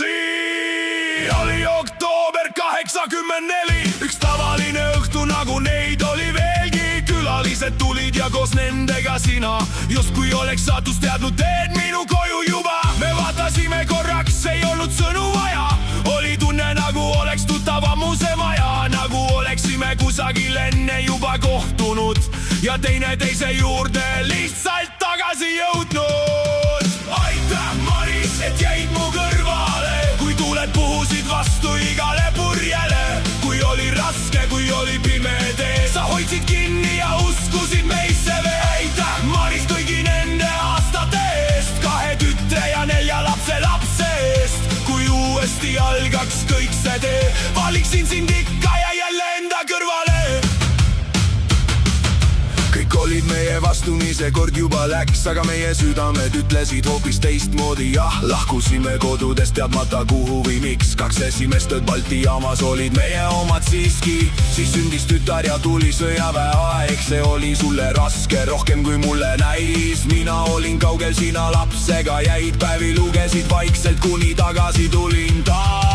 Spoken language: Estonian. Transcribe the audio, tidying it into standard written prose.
Siin oli oktoober 84, üks tavaline õhtu nagu neid oli veelgi. Külalised tulid ja koos nendega sina, justkui oleks saatus teadnud teed minu koju juba. Me vaatasime korraks, ei olnud sõnu vaja, oli tunne nagu oleks tuttav ammuse maja, nagu oleksime kusagil enne juba kohtunud ja teineteise juurde lihtsalt tagasi jõudnud. Aitäh, Maris, et jäid mu kõrvale, kui tuuled puhusid vastu igale purjele. Kui oli raske, kui oli pime tee, sa hoidsid kinni ja uskusid meisse veel. Aitäh, Maris, kõigi nende aastate eest, 2 tütre ja 4 lapse eest. Kui uuesti algaks kõik see tee, valiksin sind ikka ja jälle enda kõrvale. Kõik olid meie vastu, nii see kord juba läks, aga meie südamed ütlesid hoopis teistmoodi. Jah, lahkusime kodudest teadmata kuhu või miks. 2 esimest ööd Balti jaamas olid meie omad siiski. Siis sündis tütar ja tuli sõjaväeaeg. See oli sulle raske, rohkem kui mulle näis. Mina olin kaugel, sina lapsega jäid, päevi lugesid vaikselt, kuni tagasi tulin taas.